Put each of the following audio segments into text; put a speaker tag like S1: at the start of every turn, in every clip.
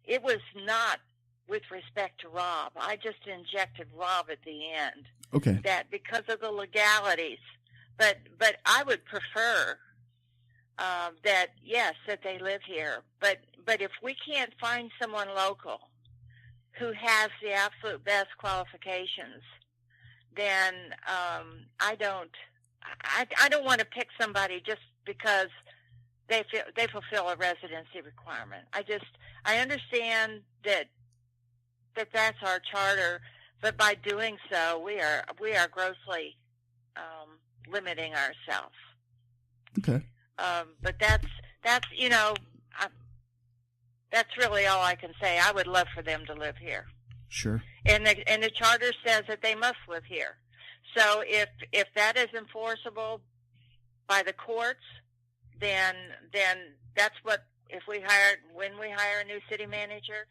S1: it was not with respect to Rob. I just injected Rob at the end.
S2: Okay.
S1: That because of the legalities. But I would prefer that, yes, that they live here. But if we can't find someone local who has the absolute best qualifications, then I don't want to pick somebody just because they fulfill a residency requirement. I understand that that's our charter, but by doing so, we are grossly limiting ourselves.
S2: Okay.
S1: But that's that's really all I can say. I would love for them to live here.
S2: Sure.
S1: And the charter says that they must live here. So if that is enforceable by the courts, then that's what, when we hire a new city manager,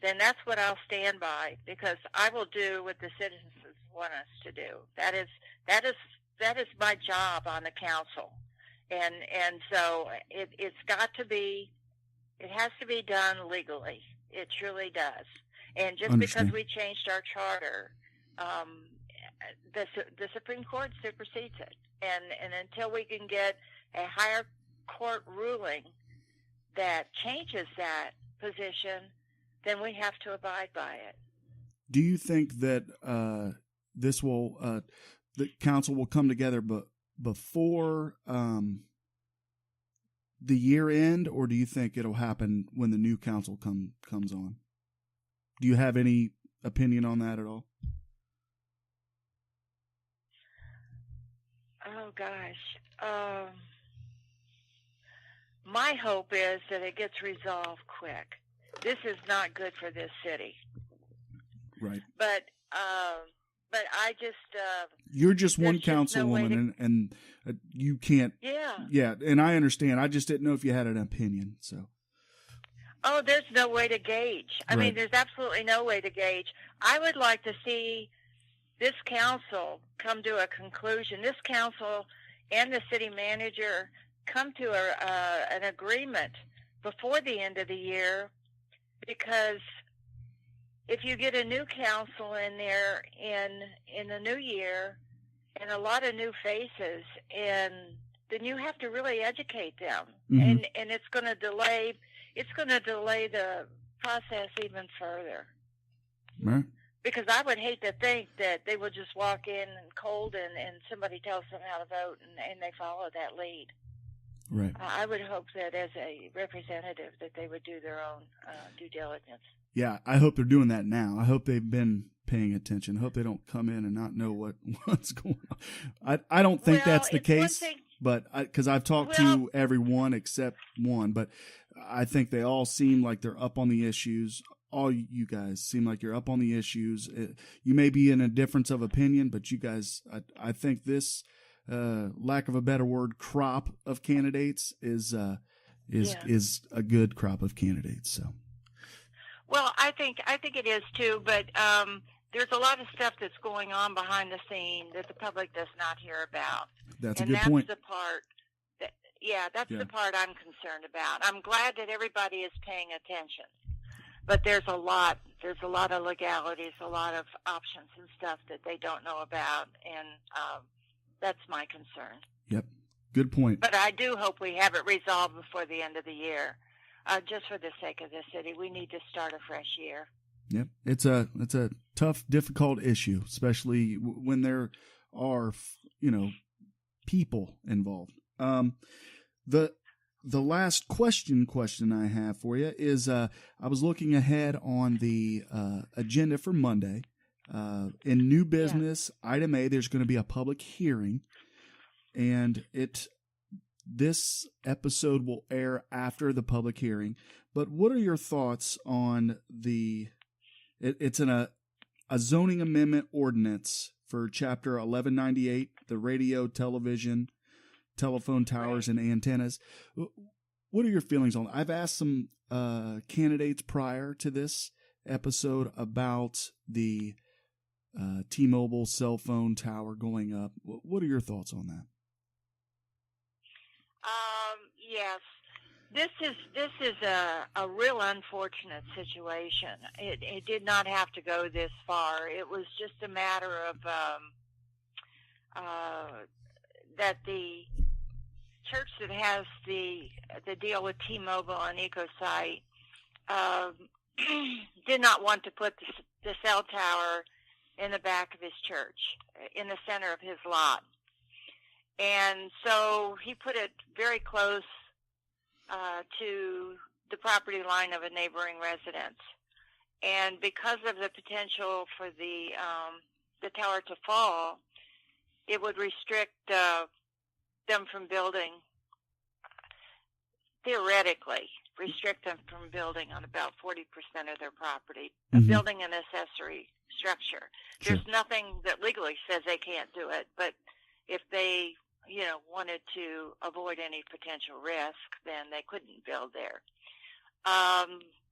S1: then that's what I'll stand by, because I will do what the citizens want us to do. That is my job on the council. And so it has to be done legally. It truly does. And just because we changed our charter, the Supreme Court supersedes it. And until we can get a higher court ruling that changes that position, then we have to abide by it.
S2: Do you think that this will the council will come together before the year end, or do you think it'll happen when the new council comes on? Do you have any opinion on that at all?
S1: Oh gosh, my hope is that it gets resolved quick. This is not good for this city.
S2: Right.
S1: But I just
S2: you're just one councilwoman, and you can't.
S1: Yeah.
S2: Yeah, and I understand. I just didn't know if you had an opinion. So.
S1: Oh, there's no way to gauge. I
S2: Right.
S1: mean, there's absolutely no way to gauge. I would like to see this council come to a conclusion. This council and the city manager come to an agreement before the end of the year, because if you get a new council in there in the new year and a lot of new faces, and then you have to really educate them,
S2: Mm-hmm.
S1: and it's going to delay the process even further.
S2: Right.
S1: Because I would hate to think that they would just walk in cold and somebody tells them how to vote and they follow that lead.
S2: Right.
S1: I would hope that as a representative that they would do their own due diligence.
S2: Yeah, I hope they're doing that now. I hope they've been paying attention. I hope they don't come in and not know what's going on. I don't think that's the case, but because I've talked to everyone except one, but I think they all seem like they're up on the issues. All you guys seem like you're up on the issues. You may be in a difference of opinion, but you guys, I think this, lack of a better word, crop of candidates is a good crop of candidates. So.
S1: Well, I think it is too, but there's a lot of stuff that's going on behind the scene that the public does not hear about.
S2: That's a good point.
S1: The part the part I'm concerned about. I'm glad that everybody is paying attention, but there's a lot of legalities, a lot of options and stuff that they don't know about, and that's my concern.
S2: Yep, good point.
S1: But I do hope we have it resolved before the end of the year. Just for the sake of the city, we need to start a fresh year.
S2: Yep, it's a tough, difficult issue, especially when there are people involved. The last question I have for you is I was looking ahead on the agenda for Monday. In new business, item A, there's going to be a public hearing, and this episode will air after the public hearing. But what are your thoughts on it's a zoning amendment ordinance for Chapter 1198, the radio, television, telephone towers, and antennas. What are your feelings on it? I've asked some candidates prior to this episode about the T-Mobile cell phone tower going up. What are your thoughts on that?
S1: Yes. This is a real unfortunate situation. It did not have to go this far. It was just a matter of that the church that has the deal with T-Mobile and EcoSite did not want to put the cell tower in the back of his church, in the center of his lot. And so he put it very close to the property line of a neighboring residence. And because of the potential for the tower to fall, it would restrict them from building, theoretically, restrict them from building on about 40% of their property, building an accessory structure.
S2: Sure.
S1: There's nothing that legally says they can't do it, but if they, wanted to avoid any potential risk, then they couldn't build there.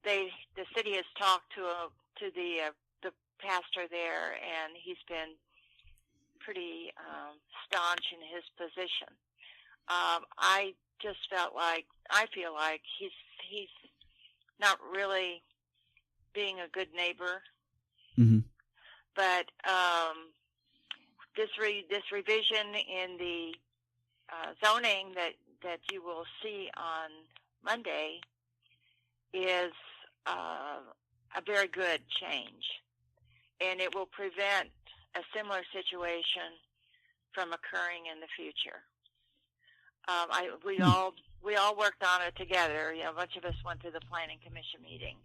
S1: The city has talked to the pastor there, and he's been pretty staunch in his position. I feel like he's not really being a good neighbor.
S2: Mm-hmm.
S1: But this revision in the zoning that you will see on Monday is a very good change, and it will prevent a similar situation from occurring in the future. We all worked on it together. A bunch of us went to the planning commission meeting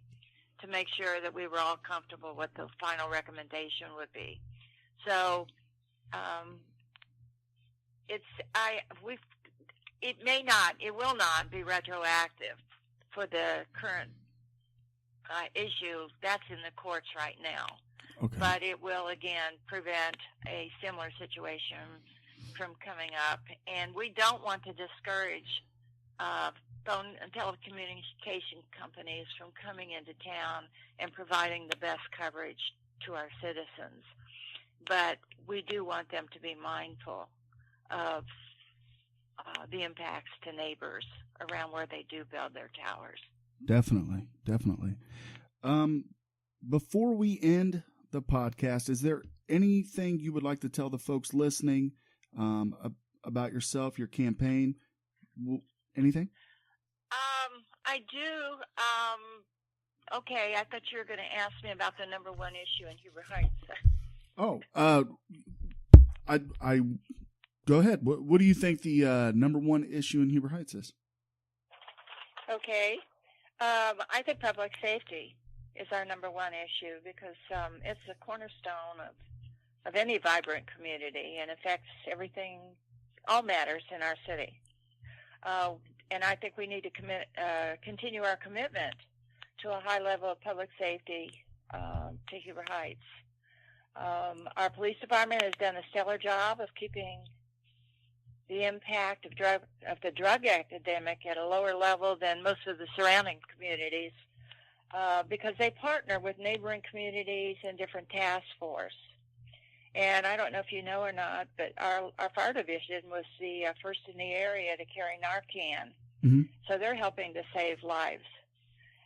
S1: to make sure that we were all comfortable what the final recommendation would be. So it will not be retroactive for the current issue that's in the courts right now.
S2: Okay.
S1: But it will again prevent a similar situation from coming up, and we don't want to discourage phone and telecommunication companies from coming into town and providing the best coverage to our citizens. But we do want them to be mindful of the impacts to neighbors around where they do build their towers.
S2: Definitely. Before we end the podcast, is there anything you would like to tell the folks listening about yourself, your campaign? Anything?
S1: I do. Okay, I thought you were going to ask me about the number one issue in Huber Heights.
S2: Oh, I go ahead. What do you think the number one issue in Huber Heights is?
S1: Okay, I think public safety is our number one issue because it's the cornerstone of any vibrant community and affects everything, all matters in our city. And I think we need to continue our commitment to a high level of public safety to Huber Heights. Our police department has done a stellar job of keeping the impact of the drug epidemic at a lower level than most of the surrounding communities because they partner with neighboring communities and different task force. And I don't know if you know or not, but our fire division was the first in the area to carry Narcan.
S2: Mm-hmm.
S1: So they're helping to save lives.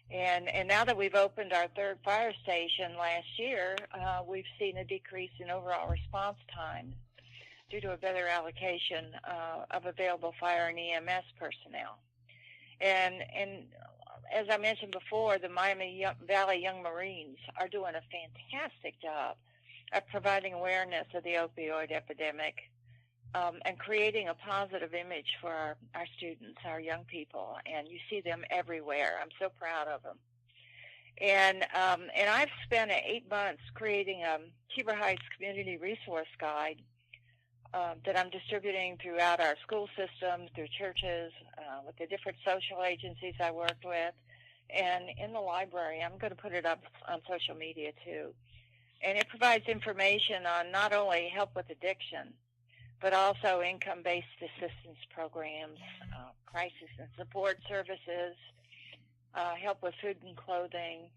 S1: And now that we've opened our third fire station last year, we've seen a decrease in overall response time due to a better allocation of available fire and EMS personnel. And as I mentioned before, the Miami Valley Young Marines are doing a fantastic job of providing awareness of the opioid epidemic and creating a positive image for our students, our young people, and you see them everywhere. I'm so proud of them. And I've spent 8 months creating a Huber Heights Community Resource Guide that I'm distributing throughout our school systems, through churches, with the different social agencies I worked with, and in the library. I'm going to put it up on social media too. And it provides information on not only help with addiction, but also income-based assistance programs, crisis and support services, help with food and clothing,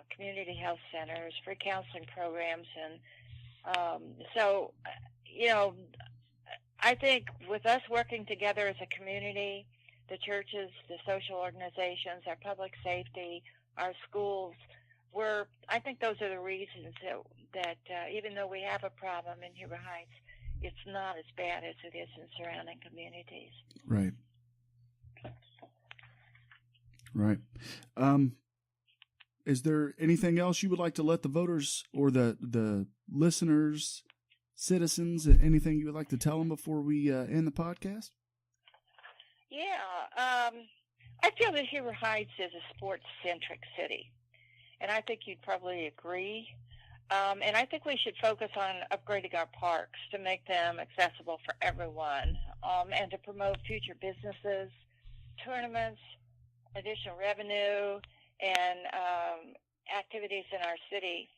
S1: community health centers, free counseling programs. And so, I think with us working together as a community, the churches, the social organizations, our public safety, our schools. I think those are the reasons that even though we have a problem in Huber Heights, it's not as bad as it is in surrounding communities.
S2: Right. Right. Is there anything else you would like to let the voters or the listeners, citizens, anything you would like to tell them before we end the podcast?
S1: Yeah. I feel that Huber Heights is a sports-centric city, and I think you'd probably agree. And I think we should focus on upgrading our parks to make them accessible for everyone, and to promote future businesses, tournaments, additional revenue, and activities in our city.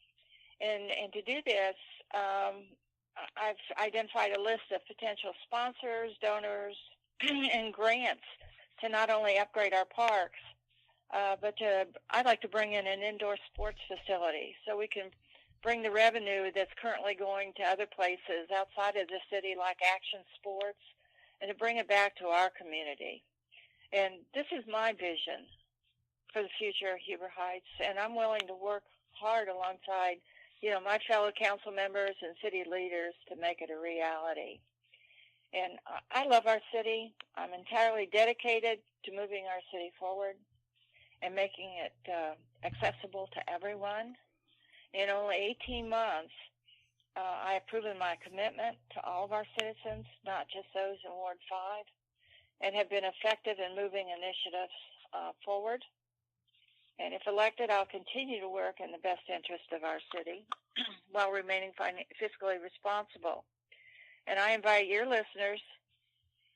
S1: And to do this, I've identified a list of potential sponsors, donors, and grants to not only upgrade our parks, but I'd like to bring in an indoor sports facility so we can bring the revenue that's currently going to other places outside of the city, like action sports, and to bring it back to our community. And this is my vision for the future of Huber Heights, and I'm willing to work hard alongside, my fellow council members and city leaders to make it a reality. And I love our city. I'm entirely dedicated to moving our city forward and making it accessible to everyone. In only 18 months, I have proven my commitment to all of our citizens, not just those in Ward 5, and have been effective in moving initiatives forward. And if elected, I'll continue to work in the best interest of our city while remaining fiscally responsible. And I invite your listeners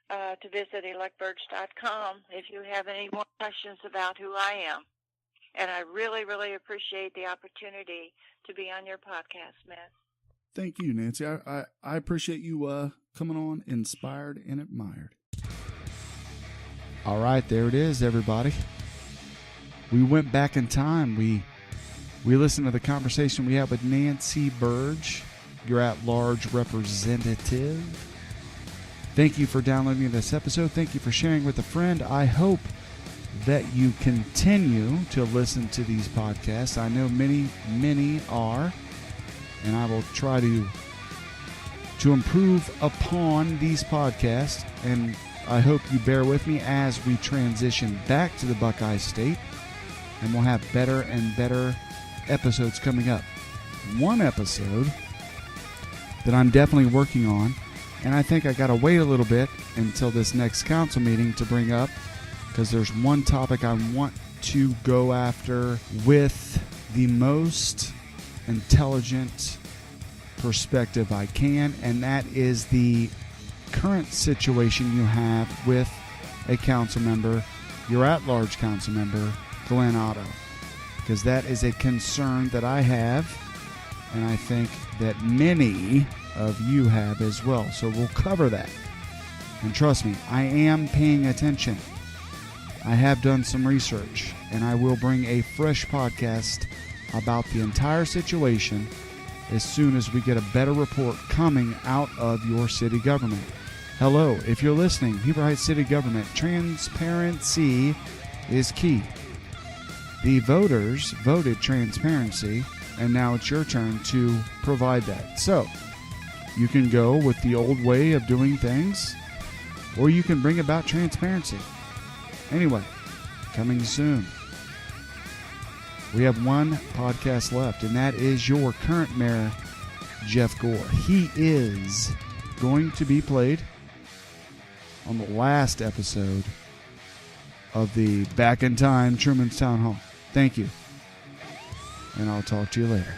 S1: to visit electbyrge.com if you have any more questions about who I am. And I really, really appreciate the opportunity to be on your podcast, Matt.
S2: Thank you, Nancy. I appreciate you coming on, inspired and admired. All right, there it is, everybody. We went back in time. We listened to the conversation we had with Nancy Byrge, your at-large representative. Thank you for downloading this episode. Thank you for sharing with a friend. I hope that you continue to listen to these podcasts. I know many, many are, and I will try to improve upon these podcasts, and I hope you bear with me as we transition back to the Buckeye State, and we'll have better and better episodes coming up. One episode that I'm definitely working on, and I think I got to wait a little bit until this next council meeting to bring up, because there's one topic I want to go after with the most intelligent perspective I can, and that is the current situation you have with a council member, your at-large council member, Glenn Otto, because that is a concern that I have, and I think that many of you have as well. So we'll cover that. And trust me, I am paying attention. I have done some research, and I will bring a fresh podcast about the entire situation as soon as we get a better report coming out of your city government. Hello, if you're listening, Huber Heights City Government, transparency is key. The voters voted transparency, and now it's your turn to provide that. So, you can go with the old way of doing things, or you can bring about transparency. Anyway, coming soon. We have one podcast left, and that is your current mayor, Jeff Gore. He is going to be played on the last episode of the Back in Time Truman's Town Hall. Thank you, and I'll talk to you later.